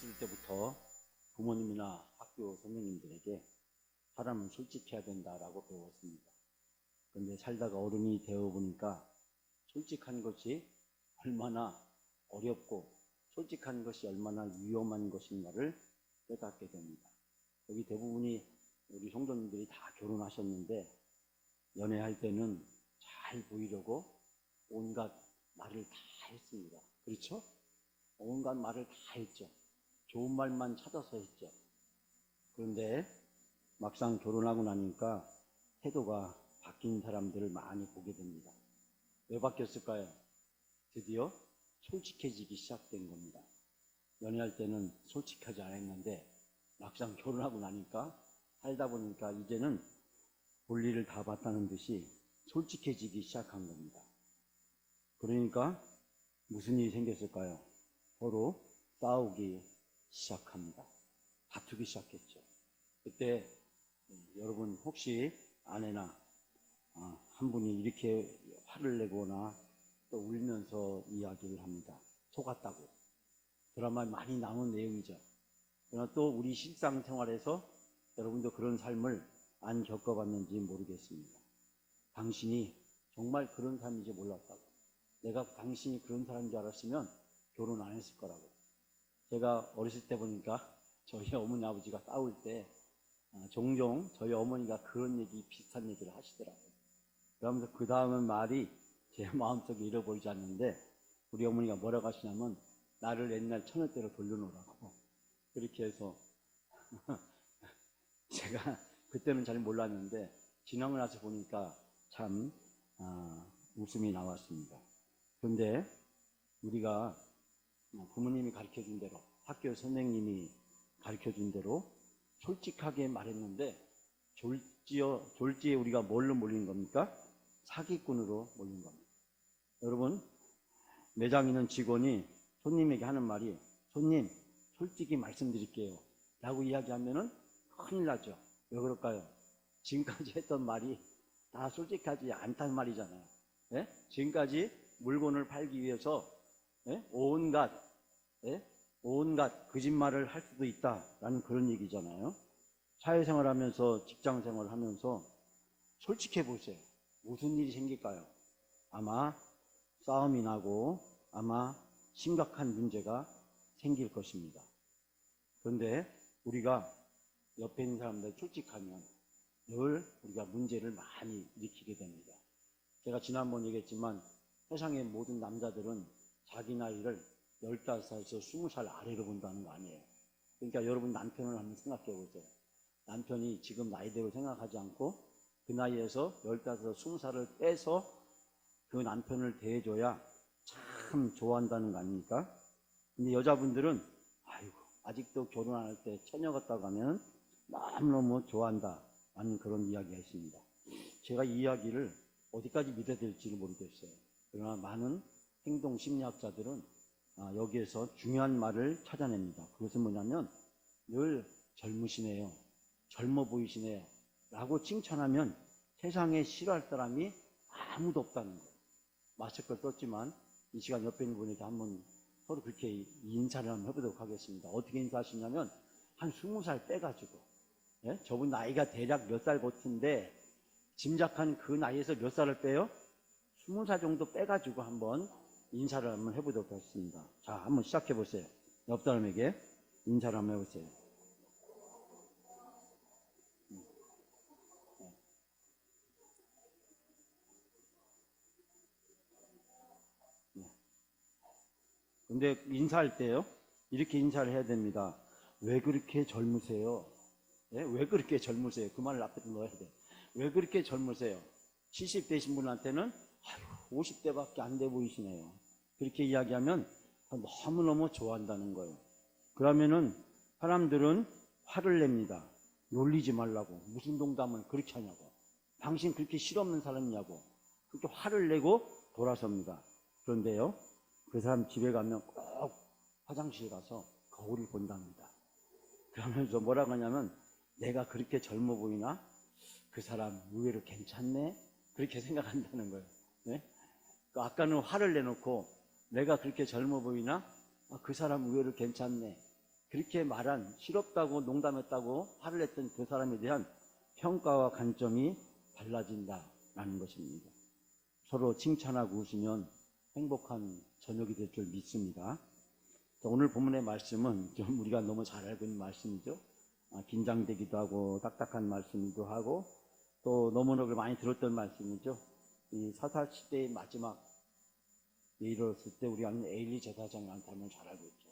어렸을 때부터 부모님이나 학교 선생님들에게 사람은 솔직해야 된다라고 배웠습니다. 그런데 살다가 어른이 되어 보니까 솔직한 것이 얼마나 어렵고 솔직한 것이 얼마나 위험한 것인가를 깨닫게 됩니다. 여기 대부분이 우리 성도님들이 다 결혼하셨는데 연애할 때는 잘 보이려고 온갖 말을 다 했습니다. 그렇죠? 온갖 말을 다 했죠. 좋은 말만 찾아서 했죠. 그런데 막상 결혼하고 나니까 태도가 바뀐 사람들을 많이 보게 됩니다. 왜 바뀌었을까요? 드디어 솔직해지기 시작된 겁니다. 연애할 때는 솔직하지 않았는데 막상 결혼하고 나니까 살다 보니까 이제는 볼일을 다 봤다는 듯이 솔직해지기 시작한 겁니다. 그러니까 무슨 일이 생겼을까요? 서로 싸우기 시작합니다. 다투기 시작했죠. 그때 여러분 혹시 아내나 한 분이 이렇게 화를 내거나 또 울면서 이야기를 합니다. 속았다고. 드라마에 많이 나온 내용이죠. 그러나 또 우리 실상생활에서 여러분도 그런 삶을 안 겪어봤는지 모르겠습니다. 당신이 정말 그런 사람인지 몰랐다고. 내가 당신이 그런 사람인 줄 알았으면 결혼 안 했을 거라고. 제가 어렸을 때 보니까 저희 어머니 아버지가 싸울 때 종종 저희 어머니가 그런 얘기 비슷한 얘기를 하시더라고요. 그러면서 그 다음은 말이 제 마음속에 잃어버리지 않는데 우리 어머니가 뭐라고 하시냐면 나를 옛날 처녀 때로 돌려놓으라고 그렇게 해서 제가 그때는 잘 몰랐는데 지나고 나서 보니까 참 웃음이 나왔습니다. 그런데 우리가 부모님이 가르쳐준 대로 학교 선생님이 가르쳐준 대로 솔직하게 말했는데 졸지에 우리가 뭘로 몰린 겁니까? 사기꾼으로 몰린 겁니다. 여러분 매장 있는 직원이 손님에게 하는 말이 손님 솔직히 말씀드릴게요 라고 이야기하면은 큰일 나죠. 왜 그럴까요? 지금까지 했던 말이 다 솔직하지 않다는 말이잖아요. 예? 지금까지 물건을 팔기 위해서 온갖 거짓말을 할 수도 있다라는 그런 얘기잖아요. 사회생활 하면서 직장생활 하면서 솔직해 보세요. 무슨 일이 생길까요? 아마 싸움이 나고 아마 심각한 문제가 생길 것입니다. 그런데 우리가 옆에 있는 사람들 솔직하면 늘 우리가 문제를 많이 일으키게 됩니다. 제가 지난번 얘기했지만 세상의 모든 남자들은 자기 나이를 15살에서 20살 아래로 본다는 거 아니에요. 그러니까 여러분 남편을 한번 생각해 보세요. 남편이 지금 나이대로 생각하지 않고 그 나이에서 15, 20살을 빼서 그 남편을 대해줘야 참 좋아한다는 거 아닙니까? 근데 여자분들은 아이고 아직도 결혼 안 할 때 처녀 같다고 하면 너무너무 좋아한다 라는 그런 이야기가 있습니다. 제가 이 이야기를 어디까지 믿어야 될지를 모르겠어요. 그러나 많은 행동 심리학자들은 여기에서 중요한 말을 찾아냅니다. 그것은 뭐냐면 늘 젊으시네요. 젊어 보이시네요. 라고 칭찬하면 세상에 싫어할 사람이 아무도 없다는 거예요. 마스크를 썼지만 이 시간 옆에 있는 분에게 한번 서로 그렇게 인사를 한번 해보도록 하겠습니다. 어떻게 인사하시냐면 한 20살 빼가지고 저분 나이가 대략 몇 살 같은데 짐작한 그 나이에서 몇 살을 빼요? 20살 정도 빼가지고 한번 인사를 한번 해보도록 하겠습니다. 자, 한번 시작해 보세요. 옆 사람에게 인사를 한번 해보세요. 근데 인사할 때요, 이렇게 인사를 해야 됩니다. 왜 그렇게 젊으세요? 왜 그렇게 젊으세요? 그 말을 앞에 넣어야 돼. 왜 그렇게 젊으세요? 70 되신 분한테는 아유, 50대밖에 안 돼 보이시네요. 그렇게 이야기하면 너무너무 좋아한다는 거예요. 그러면은 사람들은 화를 냅니다. 놀리지 말라고. 무슨 농담을 그렇게 하냐고. 당신 그렇게 실없는 사람이냐고. 그렇게 화를 내고 돌아섭니다. 그런데요, 그 사람 집에 가면 꼭 화장실 가서 거울을 본답니다. 그러면서 뭐라고 하냐면 내가 그렇게 젊어 보이나? 그 사람 의외로 괜찮네? 그렇게 생각한다는 거예요. 네? 아까는 화를 내놓고 내가 그렇게 젊어 보이나? 그 사람 의외로 괜찮네. 그렇게 말한 실없다고 농담했다고 화를 냈던 그 사람에 대한 평가와 관점이 달라진다라는 것입니다. 서로 칭찬하고 웃으면 행복한 저녁이 될 줄 믿습니다. 오늘 본문의 말씀은 좀 우리가 너무 잘 알고 있는 말씀이죠. 긴장되기도 하고 딱딱한 말씀이기도 하고 또 너무너무 많이 들었던 말씀이죠. 이 사사시대의 마지막 이르렀을 때 우리가 아는 엘리 제사장이라는 사람을 잘 알고 있죠.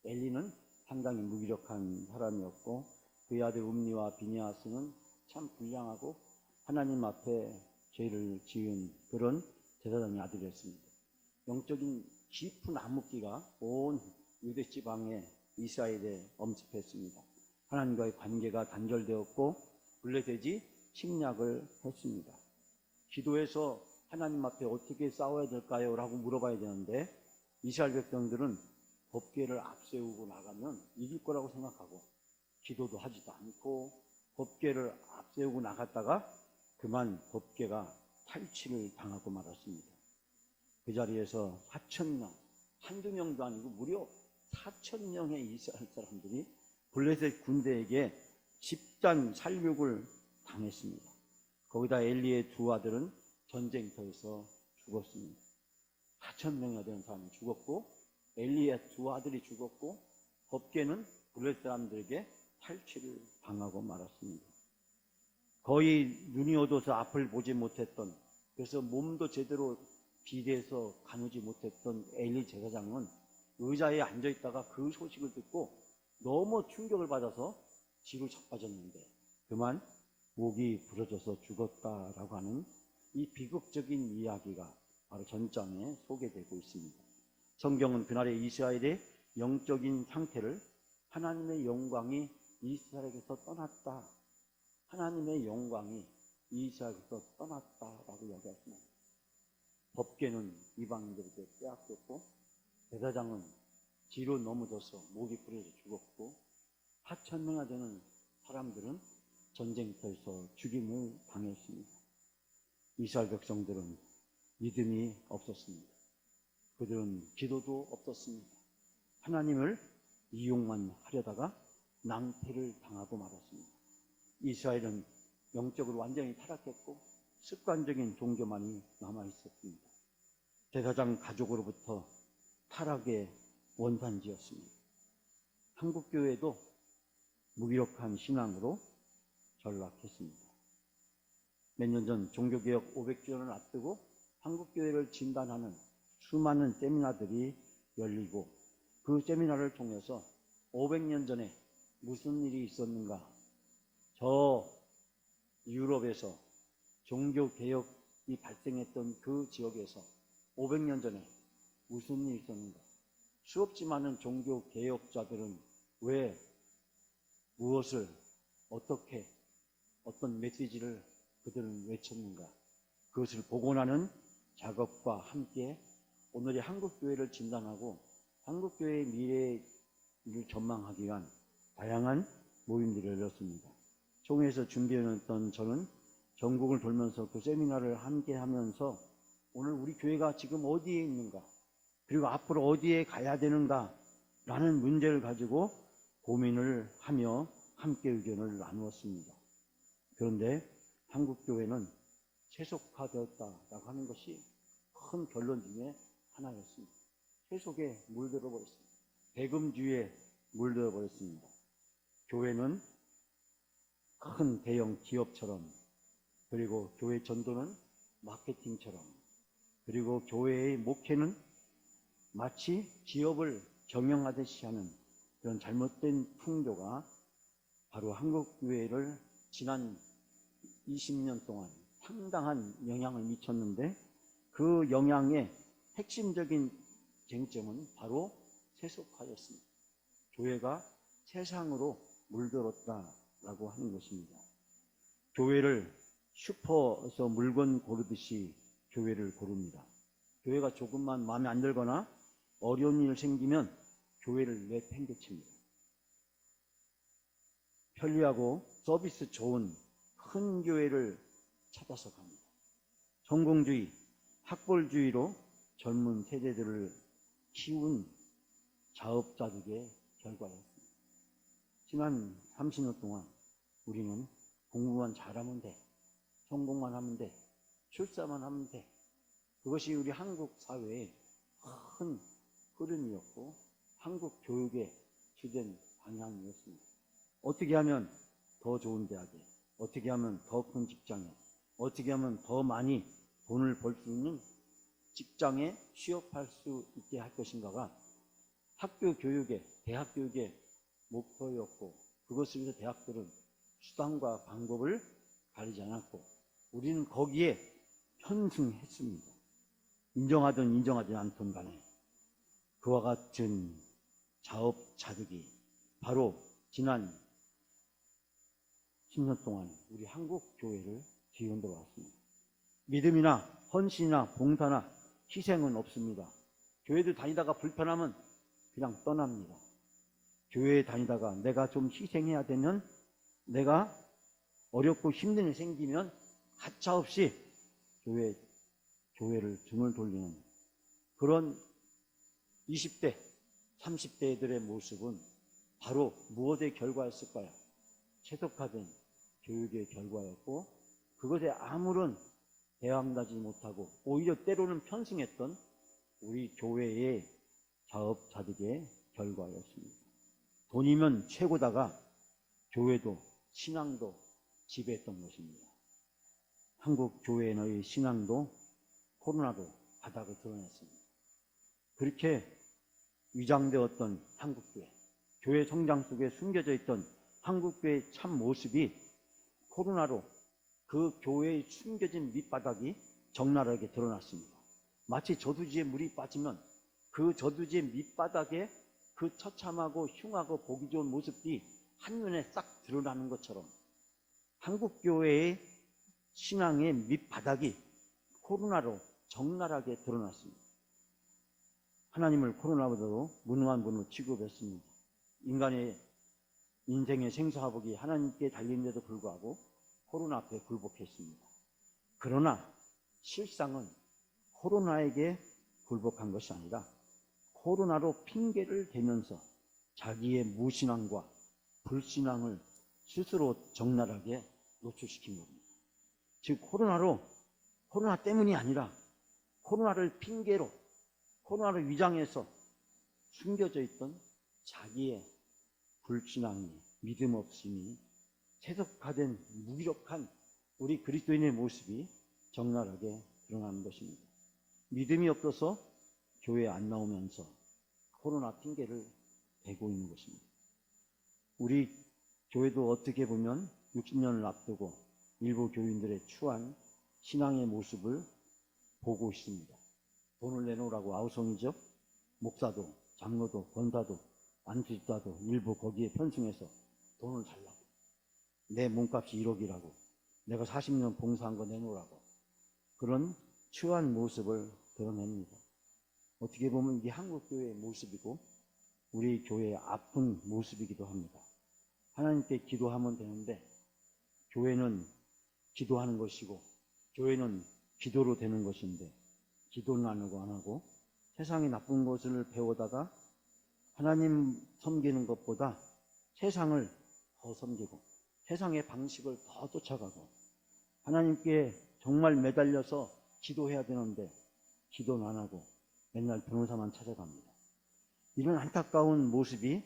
엘리는 상당히 무기력한 사람이었고 그의 아들 옴니와 비니아스는 참 불량하고 하나님 앞에 죄를 지은 그런 제사장의 아들이었습니다. 영적인 깊은 암흑기가 온 유대 지방에 이스라엘에 엄습했습니다. 하나님과의 관계가 단절되었고 블레셋이 침략을 했습니다. 기도해서 하나님 앞에 어떻게 싸워야 될까요? 라고 물어봐야 되는데 이스라엘 백성들은 법궤를 앞세우고 나가면 이길 거라고 생각하고 기도도 하지도 않고 법궤를 앞세우고 나갔다가 그만 법궤가 탈취를 당하고 말았습니다. 그 자리에서 4,000명, 한두 명도 아니고 무려 4,000명의 이스라엘 사람들이 블레셋 군대에게 집단 살육을 당했습니다. 거기다 엘리의 두 아들은 전쟁터에서 죽었습니다. 4,000명이나 되는 사람이 죽었고 엘리의 두 아들이 죽었고 법궤는 블레셋 사람들에게 탈취를 당하고 말았습니다. 거의 눈이 어두워서 앞을 보지 못했던, 그래서 몸도 제대로 비대해서 가누지 못했던 엘리 제사장은 의자에 앉아있다가 그 소식을 듣고 너무 충격을 받아서 뒤로 자빠졌는데 그만 목이 부러져서 죽었다라고 하는 이 비극적인 이야기가 바로 전장에 소개되고 있습니다. 성경은 그날의 이스라엘의 영적인 상태를 하나님의 영광이 이스라엘에서 떠났다, 하나님의 영광이 이스라엘에서 떠났다라고 이야기했습니다. 법궤는 이방인들에게 빼앗겼고 제사장은 뒤로 넘어져서 목이 부러져 죽었고 4,000명이나 되는 사람들은 전쟁터에서 죽임을 당했습니다. 이스라엘 백성들은 믿음이 없었습니다. 그들은 기도도 없었습니다. 하나님을 이용만 하려다가 낭패를 당하고 말았습니다. 이스라엘은 영적으로 완전히 타락했고 습관적인 종교만이 남아있었습니다. 제사장 가족으로부터 타락의 원산지였습니다. 한국교회도 무기력한 신앙으로 전락했습니다. 몇 년 전 종교개혁 500주년을 앞두고 한국교회를 진단하는 수많은 세미나들이 열리고 그 세미나를 통해서 500년 전에 무슨 일이 있었는가, 저 유럽에서 종교개혁이 발생했던 그 지역에서 500년 전에 무슨 일이 있었는가, 수없이 많은 종교개혁자들은 왜, 무엇을, 어떻게, 어떤 메시지를 그들은 외쳤는가, 그것을 복원하는 작업과 함께 오늘의 한국교회를 진단하고 한국교회의 미래를 전망하기 위한 다양한 모임들을 열었습니다. 총회에서 준비해놨던 저는 전국을 돌면서 그 세미나를 함께 하면서 오늘 우리 교회가 지금 어디에 있는가, 그리고 앞으로 어디에 가야 되는가 라는 문제를 가지고 고민을 하며 함께 의견을 나누었습니다. 그런데 한국교회는 세속화되었다라고 하는 것이 큰 결론 중에 하나였습니다. 세속에 물들어 버렸습니다. 배금주의에 물들어 버렸습니다. 교회는 큰 대형 기업처럼, 그리고 교회 전도는 마케팅처럼, 그리고 교회의 목회는 마치 기업을 경영하듯이 하는 그런 잘못된 풍조가 바로 한국교회를 지난 20년 동안 상당한 영향을 미쳤는데 그 영향의 핵심적인 쟁점은 바로 세속화였습니다. 교회가 세상으로 물들었다라고 하는 것입니다. 교회를 슈퍼에서 물건 고르듯이 교회를 고릅니다. 교회가 조금만 마음에 안 들거나 어려운 일 생기면 교회를 내팽개칩니다. 편리하고 서비스 좋은 큰 교회를 찾아서 갑니다. 성공주의, 학벌주의로 젊은 세대들을 키운 자업자득의 결과였습니다. 지난 30년 동안 우리는 공부만 잘하면 돼. 성공만 하면 돼. 출세만 하면 돼. 그것이 우리 한국 사회의 큰 흐름이었고 한국 교육의 주된 방향이었습니다. 어떻게 하면 더 좋은 대학에, 어떻게 하면 더 큰 직장에, 어떻게 하면 더 많이 돈을 벌 수 있는 직장에 취업할 수 있게 할 것인가가 학교 교육의, 대학 교육의 목표였고, 그것을 위해서 대학들은 수단과 방법을 가리지 않았고 우리는 거기에 편승했습니다. 인정하든 인정하지 않든 간에 그와 같은 자업자득이 바로 지난 10년 동안 우리 한국 교회를 뒤흔들어 왔습니다. 믿음이나 헌신이나 봉사나 희생은 없습니다. 교회를 다니다가 불편하면 그냥 떠납니다. 교회에 다니다가 내가 좀 희생해야 되면, 내가 어렵고 힘든 일이 생기면 가차없이 교회를 등을 돌리는 그런 20대, 30대들의 모습은 바로 무엇의 결과였을까요? 최적화된 교육의 결과였고, 그것에 아무런 대항하지 못하고 오히려 때로는 편승했던 우리 교회의 자업자득의 결과였습니다. 돈이면 최고다가 교회도 신앙도 지배했던 것입니다. 한국 교회의 신앙도 코로나로 바닥을 드러냈습니다. 그렇게 위장되었던 한국교회, 교회 성장 속에 숨겨져 있던 한국교회의 참 모습이 코로나로 그 교회의 숨겨진 밑바닥이 적나라하게 드러났습니다. 마치 저두지에 물이 빠지면 그 저두지의 밑바닥에 그 처참하고 흉하고 보기 좋은 모습이 한눈에 싹 드러나는 것처럼 한국교회의 신앙의 밑바닥이 코로나로 적나라하게 드러났습니다. 하나님을 코로나보다도 무능한 분으로 취급했습니다. 인간의 인생의 생사화복이 하나님께 달린데도 불구하고 코로나 앞에 굴복했습니다. 그러나 실상은 코로나에게 굴복한 것이 아니라 코로나로 핑계를 대면서 자기의 무신앙과 불신앙을 스스로 적나라하게 노출시킨 겁니다. 즉 코로나 때문이 아니라 코로나를 핑계로, 코로나를 위장해서 숨겨져 있던 자기의 불신앙이, 믿음 없음이 세속화된 무기력한 우리 그리스도인의 모습이 적나라하게 드러나는 것입니다. 믿음이 없어서 교회에 안 나오면서 코로나 핑계를 대고 있는 것입니다. 우리 교회도 어떻게 보면 60년을 앞두고 일부 교인들의 추한 신앙의 모습을 보고 있습니다. 돈을 내놓으라고 아우성이죠. 목사도 장로도 권사도 안수집사도 일부 거기에 편승해서 돈을 달라고, 내 몸값이 1억이라고, 내가 40년 봉사한 거 내놓으라고, 그런 추한 모습을 드러냅니다. 어떻게 보면 이게 한국교회의 모습이고 우리 교회의 아픈 모습이기도 합니다. 하나님께 기도하면 되는데 교회는 기도하는 것이고 교회는 기도로 되는 것인데 기도는 안 하고 세상의 나쁜 것을 배우다가 하나님 섬기는 것보다 세상을 더 섬기고 세상의 방식을 더 쫓아가고 하나님께 정말 매달려서 기도해야 되는데 기도는 안 하고 맨날 변호사만 찾아갑니다. 이런 안타까운 모습이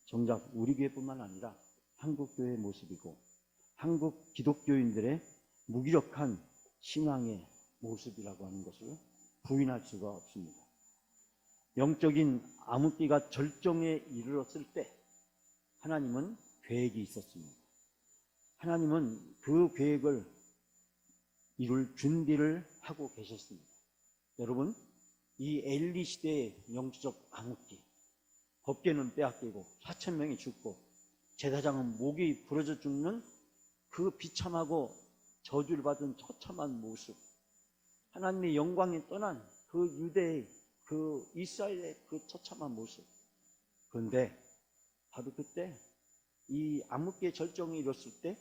정작 우리 교회뿐만 아니라 한국교회의 모습이고 한국 기독교인들의 무기력한 신앙의 모습이라고 하는 것을 부인할 수가 없습니다. 영적인 암흑기가 절정에 이르렀을 때 하나님은 계획이 있었습니다. 하나님은 그 계획을 이룰 준비를 하고 계셨습니다. 여러분, 이 엘리 시대의 영적 암흑기, 법궤는 빼앗기고 4,000명이 죽고 제사장은 목이 부러져 죽는 그 비참하고 저주를 받은 처참한 모습, 하나님의 영광이 떠난 그 유대의 그 이스라엘의 그 처참한 모습. 그런데 바로 그때 이 암흑기의 절정이 이뤘을 때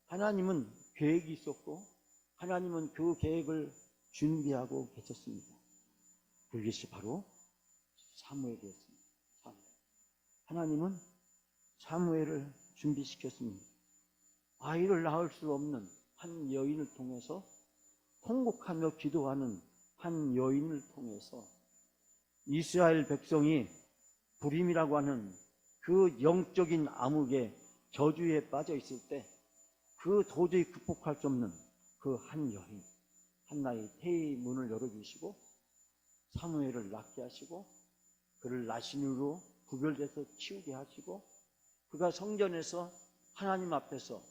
하나님은 계획이 있었고 하나님은 그 계획을 준비하고 계셨습니다. 그것이 바로 사무엘이었습니다. 하나님은 사무엘을 준비시켰습니다. 아이를 낳을 수 없는 한 여인을 통해서, 통곡하며 기도하는 한 여인을 통해서 이스라엘 백성이 불임이라고 하는 그 영적인 암흑의 저주에 빠져 있을 때 그 도저히 극복할 수 없는 그 한 여인, 한나의 태의 문을 열어주시고 사무엘을 낳게 하시고 그를 나신으로 구별돼서 키우게 하시고 그가 성전에서 하나님 앞에서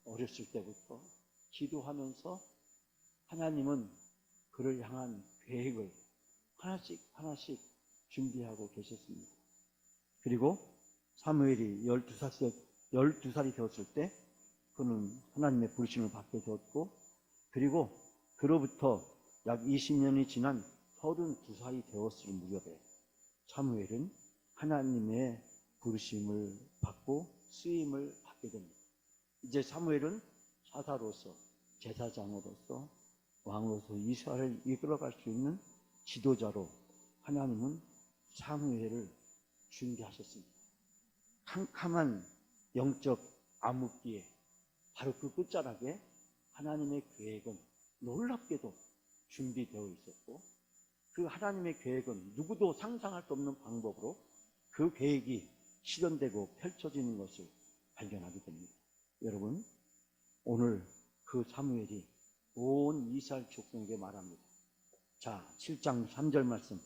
어렸을 때부터 기도하면서 하나님은 그를 향한 계획을 하나씩 하나씩 준비하고 계셨습니다. 그리고 사무엘이 12살이 되었을 때 그는 하나님의 부르심을 받게 되었고, 그리고 그로부터 약 20년이 지난 32살이 되었을 무렵에 사무엘은 하나님의 부르심을 받고 쓰임을 받게 됩니다. 이제 사무엘은 사사로서, 제사장으로서, 왕으로서 이스라엘을 이끌어갈 수 있는 지도자로 하나님은 사무엘을 준비하셨습니다. 캄캄한 영적 암흑기에 바로 그 끝자락에 하나님의 계획은 놀랍게도 준비되어 있었고, 그 하나님의 계획은 누구도 상상할 수 없는 방법으로 그 계획이 실현되고 펼쳐지는 것을 발견하게 됩니다. 여러분, 오늘 그 사무엘이 온 이스라엘 족속에게 말합니다. 자, 7장 3절 말씀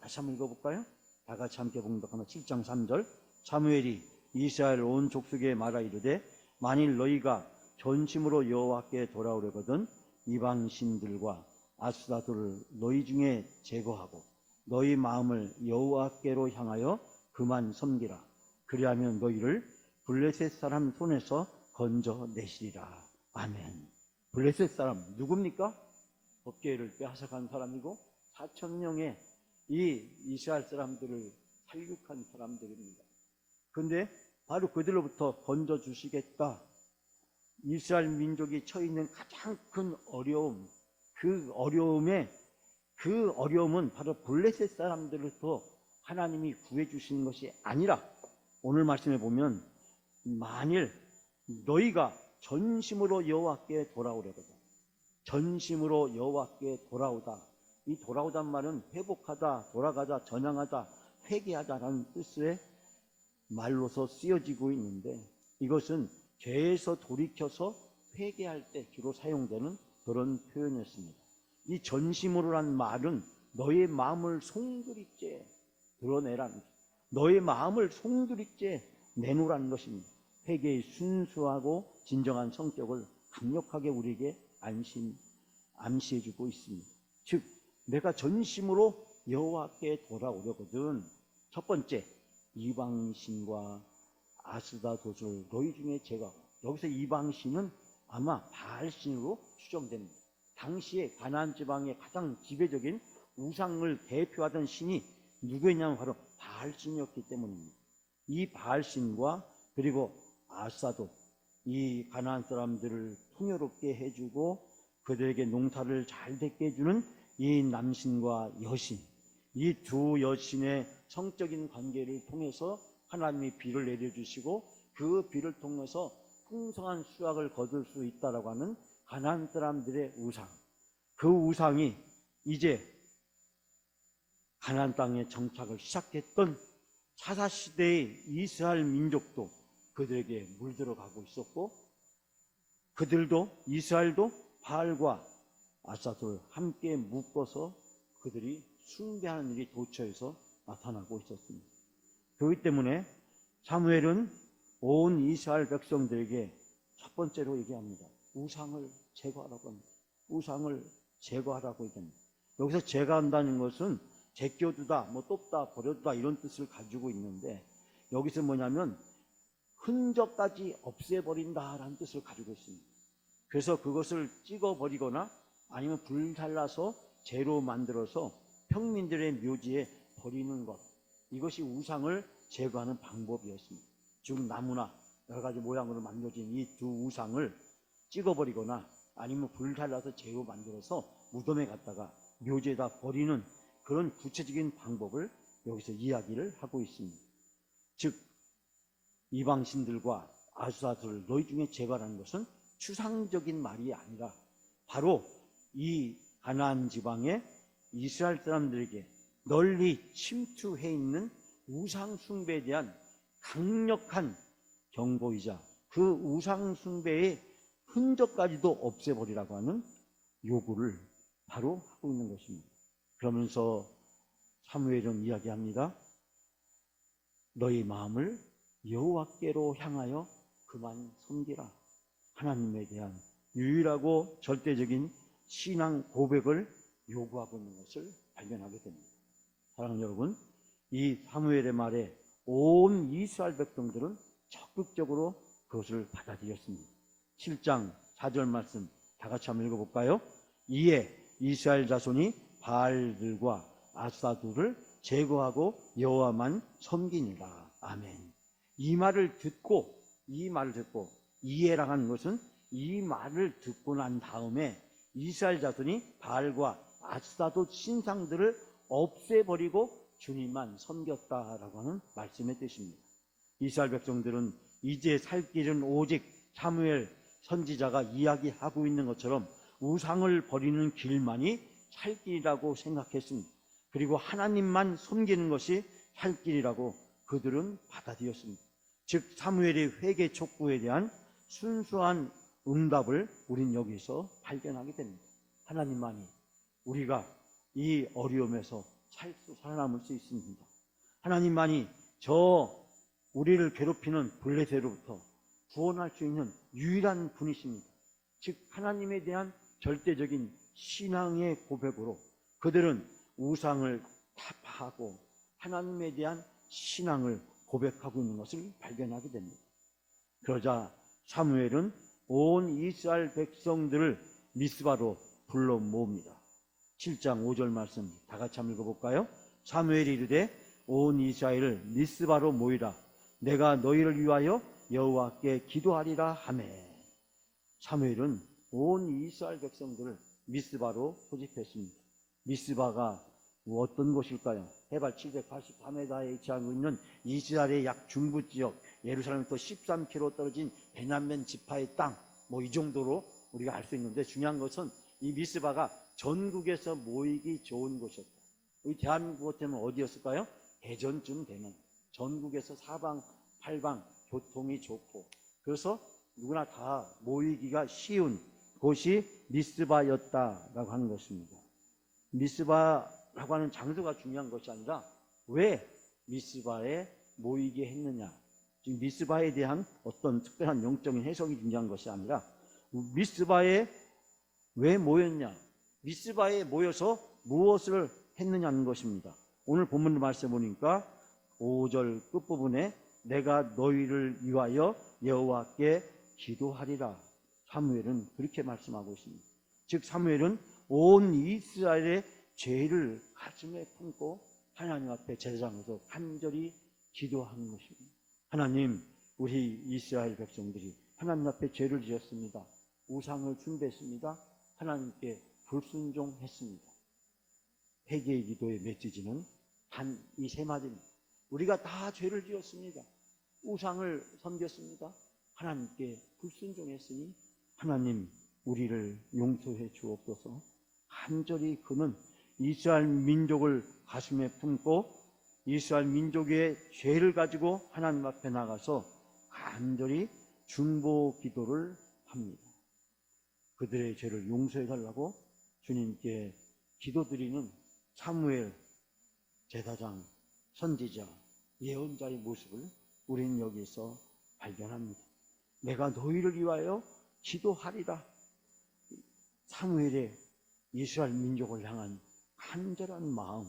다시 한번 읽어볼까요? 다 같이 함께 봉독하며 7장 3절. 사무엘이 이스라엘 온 족속에게 말하 이르되 만일 너희가 전심으로 여호와께 돌아오려거든 이방신들과 아스라도를 너희 중에 제거하고 너희 마음을 여호와께로 향하여 그만 섬기라. 그리하면 너희를 블레셋 사람 손에서 건져내시리라. 아멘. 블레셋 사람 누굽니까? 법궤를 빼앗아간 사람이고 4,000명의 이 이스라엘 사람들을 살육한 사람들입니다. 그런데 바로 그들로부터 건져주시겠다. 이스라엘 민족이 처해 있는 가장 큰 어려움, 그 어려움은 바로 블레셋 사람들로부터 하나님이 구해주시는 것이 아니라, 오늘 말씀에 보면 만일 너희가 전심으로 여호와께 돌아오려거든, 전심으로 여호와께 돌아오다. 이 돌아오단 말은 회복하다, 돌아가다, 전향하다, 회개하다라는 뜻의 말로서 쓰여지고 있는데, 이것은 죄에서 돌이켜서 회개할 때 주로 사용되는 그런 표현이었습니다. 이 전심으로란 말은 너의 마음을 송두리째 드러내라는 것, 너의 마음을 송두리째 내놓으라는 것입니다. 회개의 순수하고 진정한 성격을 강력하게 우리에게 암시해주고 있습니다. 즉, 내가 전심으로 여호와께 돌아오려거든, 첫 번째, 이방신과 아스다롯을 너희 중에 제거하고, 여기서 이방신은 아마 바알신으로 추정됩니다. 당시에 가나안 지방의 가장 지배적인 우상을 대표하던 신이 누구였냐면 바로 바알신이었기 때문입니다. 이 바알신과 그리고 아스다롯, 이 가나안 사람들을 풍요롭게 해주고 그들에게 농사를 잘 되게 해주는 이 남신과 여신, 이 두 여신의 성적인 관계를 통해서 하나님이 비를 내려주시고 그 비를 통해서 풍성한 수확을 거둘 수 있다라고 하는 가나안 사람들의 우상, 그 우상이 이제 가나안 땅에 정착을 시작했던 사사시대의 이스라엘 민족도 그들에게 물들어가고 있었고, 그들도, 이스라엘도 바알과 아스타롯을 함께 묶어서 그들이 숭배하는 일이 도처에서 나타나고 있었습니다. 그렇기 때문에 사무엘은 온 이스라엘 백성들에게 첫 번째로 얘기합니다. 우상을 제거하라고 합니다. 우상을 제거하라고 얘기합니다. 여기서 제거한다는 것은 제껴두다, 똠다, 버려두다 이런 뜻을 가지고 있는데, 여기서 뭐냐면 흔적까지 없애버린다라는 뜻을 가지고 있습니다. 그래서 그것을 찍어버리거나 아니면 불살라서 재로 만들어서 평민들의 묘지에 버리는 것, 이것이 우상을 제거하는 방법이었습니다. 즉 나무나 여러 가지 모양으로 만들어진 이 두 우상을 찍어버리거나 아니면 불살라서 재로 만들어서 무덤에 갔다가 묘지에다 버리는 그런 구체적인 방법을 여기서 이야기를 하고 있습니다. 즉 이방신들과 아수라들을 너희 중에 제거하라는 것은 추상적인 말이 아니라 바로 이 가나안 지방의 이스라엘 사람들에게 널리 침투해 있는 우상 숭배에 대한 강력한 경고이자 그 우상 숭배의 흔적까지도 없애버리라고 하는 요구를 바로 하고 있는 것입니다. 그러면서 사무엘은 이야기합니다. 너희 마음을 여호와께로 향하여 그만 섬기라. 하나님에 대한 유일하고 절대적인 신앙 고백을 요구하고 있는 것을 발견하게 됩니다. 사랑하는 여러분, 이 사무엘의 말에 온 이스라엘 백성들은 적극적으로 그것을 받아들였습니다. 7장 4절 말씀 다 같이 한번 읽어볼까요? 이에 이스라엘 자손이 바알들과 아스타들을 제거하고 여호와만 섬기니라. 아멘. 이 말을 듣고 이해라고 하는 것은 이 말을 듣고 난 다음에 이스라엘 자손이 바알과 아스타도 신상들을 없애버리고 주님만 섬겼다라고 하는 말씀의 뜻입니다. 이스라엘 백성들은 이제 살 길은 오직 사무엘 선지자가 이야기하고 있는 것처럼 우상을 버리는 길만이 살 길이라고 생각했습니다. 그리고 하나님만 섬기는 것이 살 길이라고 그들은 받아들였습니다. 즉 사무엘의 회개 촉구에 대한 순수한 응답을 우린 여기서 발견하게 됩니다. 하나님만이 우리가 이 어려움에서 살아남을 수 있습니다. 하나님만이 우리를 괴롭히는 블레셋으로부터 구원할 수 있는 유일한 분이십니다. 즉 하나님에 대한 절대적인 신앙의 고백으로 그들은 우상을 타파하고 하나님에 대한 신앙을 고백하고 있는 것을 발견하게 됩니다. 그러자 사무엘은 온 이스라엘 백성들을 미스바로 불러 모읍니다. 7장 5절 말씀 다 같이 한번 읽어볼까요? 사무엘이 이르되 온 이스라엘을 미스바로 모이라. 내가 너희를 위하여 여호와께 기도하리라 하매. 사무엘은 온 이스라엘 백성들을 미스바로 소집했습니다. 미스바가 어떤 곳일까요? 해발 783m에 위치하고 있는 이스라엘의 약 중부 지역, 예루살렘부터 13km 떨어진 베냐민 지파의 땅, 이 정도로 우리가 알 수 있는데, 중요한 것은 이 미스바가 전국에서 모이기 좋은 곳이었다. 우리 대한민국 같으면 어디였을까요? 대전쯤 되는, 전국에서 사방 팔방 교통이 좋고 그래서 누구나 다 모이기가 쉬운 곳이 미스바였다라고 하는 것입니다. 미스바라고 하는 장소가 중요한 것이 아니라 왜 미스바에 모이게 했느냐, 지금 미스바에 대한 어떤 특별한 영적인 해석이 중요한 것이 아니라 미스바에 왜 모였냐, 미스바에 모여서 무엇을 했느냐는 것입니다. 오늘 본문 말씀 보니까 5절 끝부분에 내가 너희를 위하여 여호와께 기도하리라. 사무엘은 그렇게 말씀하고 있습니다. 즉 사무엘은 온 이스라엘의 죄를 가슴에 품고 하나님 앞에 제사장에서 간절히 기도하는 것입니다. 하나님, 우리 이스라엘 백성들이 하나님 앞에 죄를 지었습니다. 우상을 숭배했습니다. 하나님께 불순종했습니다. 회개의 기도의 메시지는 단 이 세 마디입니다. 우리가 다 죄를 지었습니다. 우상을 섬겼습니다. 하나님께 불순종했으니 하나님 우리를 용서해 주옵소서. 간절히 그는 이스라엘 민족을 가슴에 품고 이스라엘 민족의 죄를 가지고 하나님 앞에 나가서 간절히 중보 기도를 합니다. 그들의 죄를 용서해 달라고 주님께 기도드리는 사무엘 제사장, 선지자, 예언자의 모습을 우리는 여기서 발견합니다. 내가 너희를 위하여 기도하리라. 사무엘의 이스라엘 민족을 향한 간절한 마음,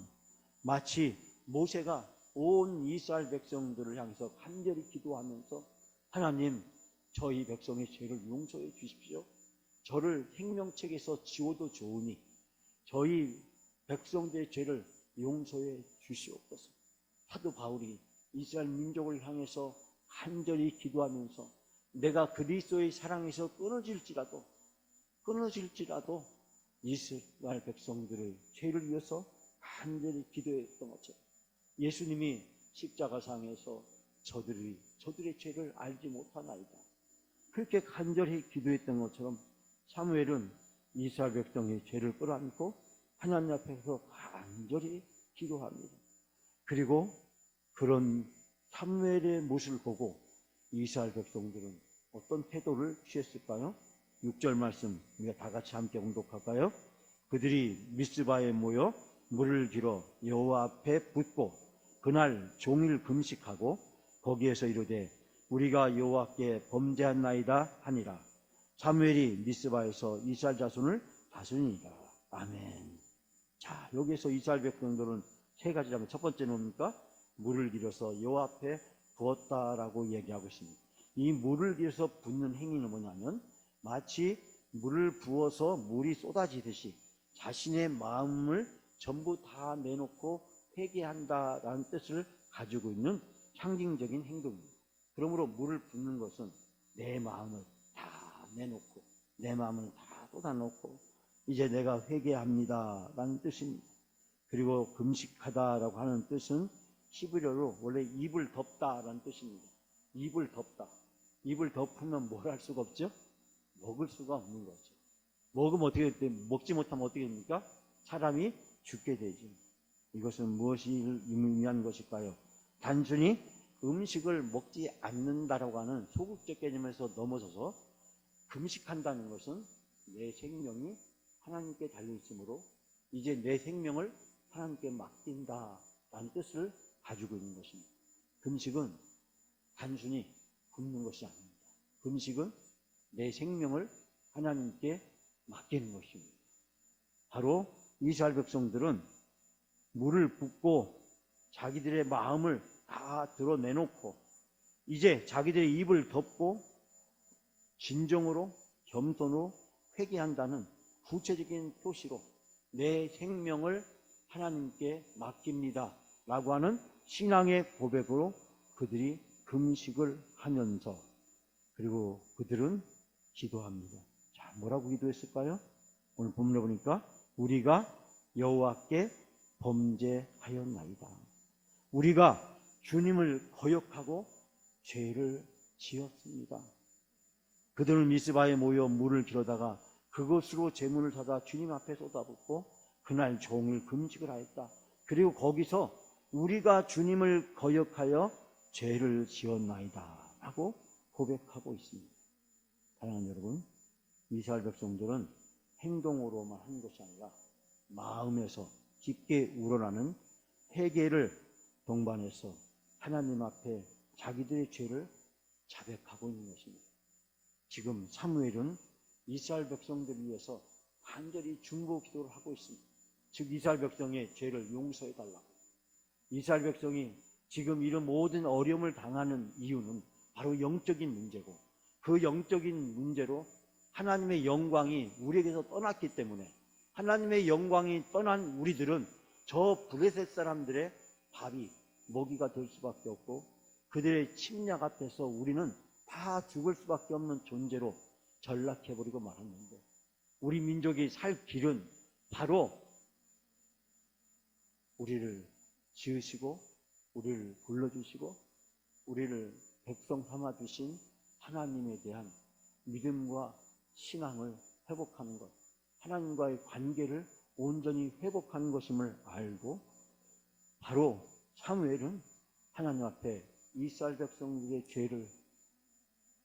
마치 모세가 온 이스라엘 백성들을 향해서 간절히 기도하면서 하나님, 저희 백성의 죄를 용서해 주십시오. 저를 생명책에서 지워도 좋으니 저희 백성들의 죄를 용서해 주시옵소서. 사도 바울이 이스라엘 민족을 향해서 간절히 기도하면서 내가 그리스도의 사랑에서 끊어질지라도 이스라엘 백성들의 죄를 위해서 간절히 기도했던 것처럼 예수님이 십자가상에서 저들의 죄를 알지 못하나이다. 그렇게 간절히 기도했던 것처럼 사무엘은 이스라엘 백성의 죄를 끌어안고 하나님 앞에서 간절히 기도합니다. 그리고 그런 사무엘의 모습을 보고 이스라엘 백성들은 어떤 태도를 취했을까요? 6절 말씀 우리가 다 같이 함께 봉독할까요? 그들이 미스바에 모여 물을 길어 여호와 앞에 붓고 그날 종일 금식하고 거기에서 이르되 우리가 여호와께 범죄한나이다 하니라. 사무엘이 미스바에서 이스라엘 자손을 다스리니라. 아멘. 자, 여기에서 이스라엘 백성들은 세 가지라면 첫 번째는 뭡니까? 물을 길어서 여호와 앞에 부었다라고 얘기하고 있습니다. 이 물을 길어서 붓는 행위는 뭐냐면 마치 물을 부어서 물이 쏟아지듯이 자신의 마음을 전부 다 내놓고 회개한다라는 뜻을 가지고 있는 상징적인 행동입니다. 그러므로 물을 붓는 것은 내 마음을 다 내놓고 내 마음을 다 쏟아놓고 이제 내가 회개합니다라는 뜻입니다. 그리고 금식하다라고 하는 뜻은 히브리어로 원래 입을 덮다라는 뜻입니다. 입을 덮다. 입을 덮으면 뭘 할 수가 없죠? 먹을 수가 없는 거죠. 먹지 못하면 어떻게 됩니까? 사람이 죽게 되죠. 이것은 무엇을 의미한 것일까요? 단순히 음식을 먹지 않는다라고 하는 소극적 개념에서 넘어서서 금식한다는 것은 내 생명이 하나님께 달려있으므로 이제 내 생명을 하나님께 맡긴다라는 뜻을 가지고 있는 것입니다. 금식은 단순히 굶는 것이 아닙니다. 금식은 내 생명을 하나님께 맡기는 것입니다. 바로 이스라엘 백성들은 물을 붓고 자기들의 마음을 다 드러내놓고 이제 자기들의 입을 덮고 진정으로 겸손으로 회개한다는 구체적인 표시로 내 생명을 하나님께 맡깁니다 라고 하는 신앙의 고백으로 그들이 금식을 하면서 그리고 그들은 기도합니다. 자, 뭐라고 기도했을까요? 오늘 본문에 보니까 우리가 여호와께 범죄하였나이다. 우리가 주님을 거역하고 죄를 지었습니다. 그들은 미스바에 모여 물을 길어다가 그것으로 제물을 사다 주님 앞에 쏟아붓고 그날 종일 금식을 하였다. 그리고 거기서 우리가 주님을 거역하여 죄를 지었나이다 하고 고백하고 있습니다. 사랑하는 여러분, 이스라엘 백성들은 행동으로만 한 것이 아니라 마음에서 깊게 우러나는 회개를 동반해서 하나님 앞에 자기들의 죄를 자백하고 있는 것입니다. 지금 사무엘은 이스라엘 백성들을 위해서 간절히 중보 기도를 하고 있습니다. 즉 이스라엘 백성의 죄를 용서해 달라고. 이스라엘 백성이 지금 이런 모든 어려움을 당하는 이유는 바로 영적인 문제고 그 영적인 문제로 하나님의 영광이 우리에게서 떠났기 때문에 하나님의 영광이 떠난 우리들은 저 블레셋 사람들의 밥이 먹이가 될 수밖에 없고 그들의 침략 앞에서 우리는 다 죽을 수밖에 없는 존재로 전락해버리고 말았는데 우리 민족이 살 길은 바로 우리를 지으시고 우리를 불러주시고 우리를 백성 삼아주신 하나님에 대한 믿음과 신앙을 회복하는 것, 하나님과의 관계를 온전히 회복하는 것임을 알고 바로 사무엘은 하나님 앞에 이스라엘 백성들의 죄를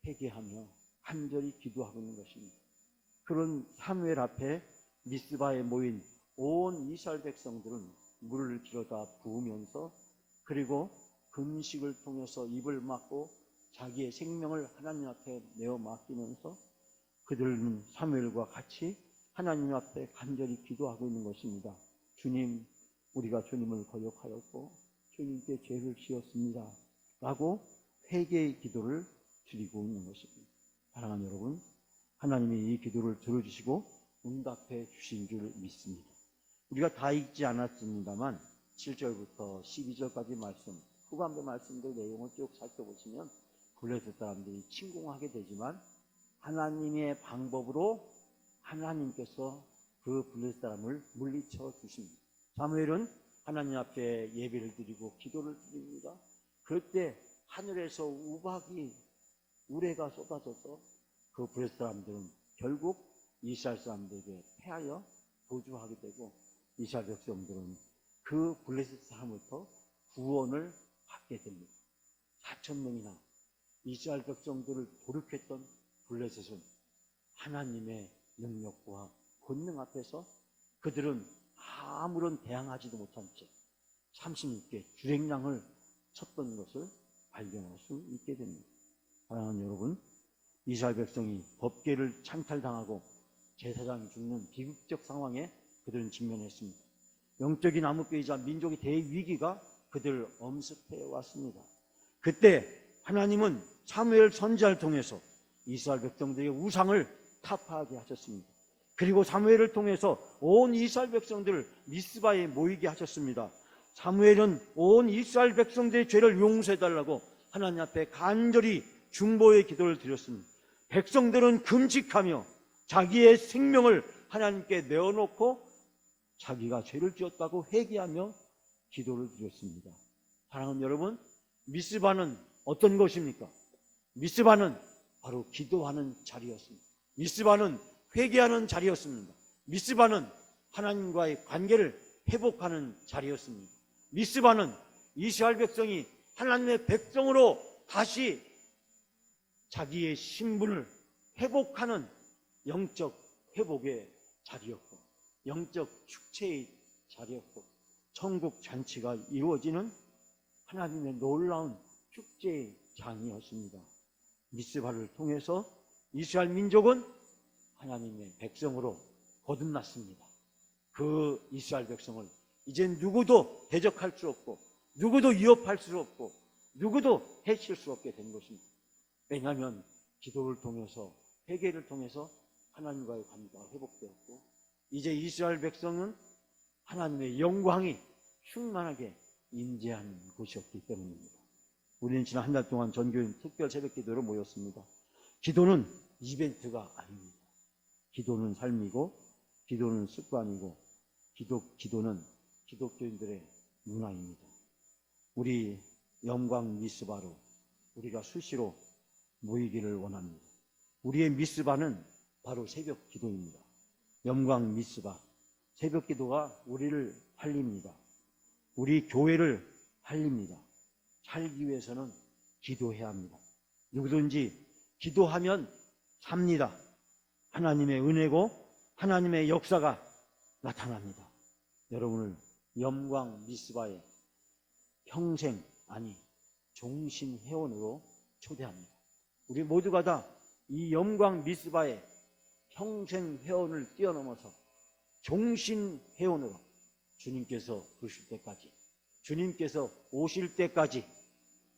회개하며 간절히 기도하고 있는 것입니다. 그런 사무엘 앞에 미스바에 모인 온 이스라엘 백성들은 물을 길어다 부으면서 그리고 금식을 통해서 입을 막고 자기의 생명을 하나님 앞에 내어 맡기면서 그들은 사무엘과 같이 하나님 앞에 간절히 기도하고 있는 것입니다. 주님, 우리가 주님을 거역하였고 주님께 죄를 지었습니다 라고 회개의 기도를 드리고 있는 것입니다. 사랑하는 여러분, 하나님이 이 기도를 들어주시고 응답해 주신 줄 믿습니다. 우리가 다 읽지 않았습니다만 7절부터 12절까지 말씀, 후반부 말씀들 내용을 쭉 살펴보시면 블레셋 사람들이 침공하게 되지만 하나님의 방법으로 하나님께서 그 블레셋 사람을 물리쳐 주십니다. 사무엘은 하나님 앞에 예배를 드리고 기도를 드립니다. 그럴 때 하늘에서 우레가 쏟아져서 그 블레셋 사람들은 결국 이스라엘 사람들에게 패하여 도주하게 되고 이스라엘 백성들은 그 블레셋 사람부터 구원을 받게 됩니다. 4,000명이나 이스라엘 백성들을 도륙했던 블레셋은 하나님의 능력과 권능 앞에서 그들은 아무런 대항하지도 못한 채 36개 주랭랑을 쳤던 것을 발견할 수 있게 됩니다. 사랑하는 여러분, 이스라엘 백성이 법궤를 창탈당하고 제사장이 죽는 비극적 상황에 그들은 직면했습니다. 영적인 암흑기이자 민족의 대위기가 그들을 엄습해 왔습니다. 그때 하나님은 사무엘 선지자를 통해서 이스라엘 백성들의 우상을 타파하게 하셨습니다. 그리고 사무엘을 통해서 온 이스라엘 백성들을 미스바에 모이게 하셨습니다. 사무엘은 온 이스라엘 백성들의 죄를 용서해달라고 하나님 앞에 간절히 중보의 기도를 드렸습니다. 백성들은 금식하며 자기의 생명을 하나님께 내어놓고 자기가 죄를 지었다고 회개하며 기도를 드렸습니다. 사랑하는 여러분, 미스바는 어떤 것입니까? 미스바는 바로 기도하는 자리였습니다. 미스바는 회개하는 자리였습니다. 미스바는 하나님과의 관계를 회복하는 자리였습니다. 미스바는 이스라엘 백성이 하나님의 백성으로 다시 자기의 신분을 회복하는 영적 회복의 자리였고, 영적 축제의 자리였고, 천국 잔치가 이루어지는 하나님의 놀라운 축제의 장이었습니다. 미스바를 통해서 이스라엘 민족은 하나님의 백성으로 거듭났습니다. 그 이스라엘 백성을 이제 누구도 대적할 수 없고, 누구도 위협할 수 없고, 누구도 해칠 수 없게 된 것입니다. 왜냐하면 기도를 통해서, 회개를 통해서 하나님과의 관계가 회복되었고, 이제 이스라엘 백성은 하나님의 영광이 충만하게 임재하는 곳이었기 때문입니다. 우리는 지난 한 달 동안 전교인 특별 새벽 기도로 모였습니다. 기도는 이벤트가 아닙니다. 기도는 삶이고, 기도는 습관이고, 기도는 기독교인들의 문화입니다. 우리 영광 미스바로 우리가 수시로 모이기를 원합니다. 우리의 미스바는 바로 새벽 기도입니다. 영광 미스바, 새벽 기도가 우리를 살립니다. 우리 교회를 살립니다. 살기 위해서는 기도해야 합니다. 누구든지 기도하면 삽니다. 하나님의 은혜고 하나님의 역사가 나타납니다. 여러분을 영광 미스바의 평생, 아니 종신 회원으로 초대합니다. 우리 모두가 다 이 영광 미스바의 평생 회원을 뛰어넘어서 종신 회원으로 주님께서 부르실 때까지, 주님께서 오실 때까지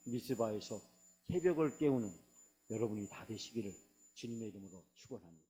미스바에서 새벽을 깨우는 여러분이 다 되시기를 주님의 이름으로 축원합니다.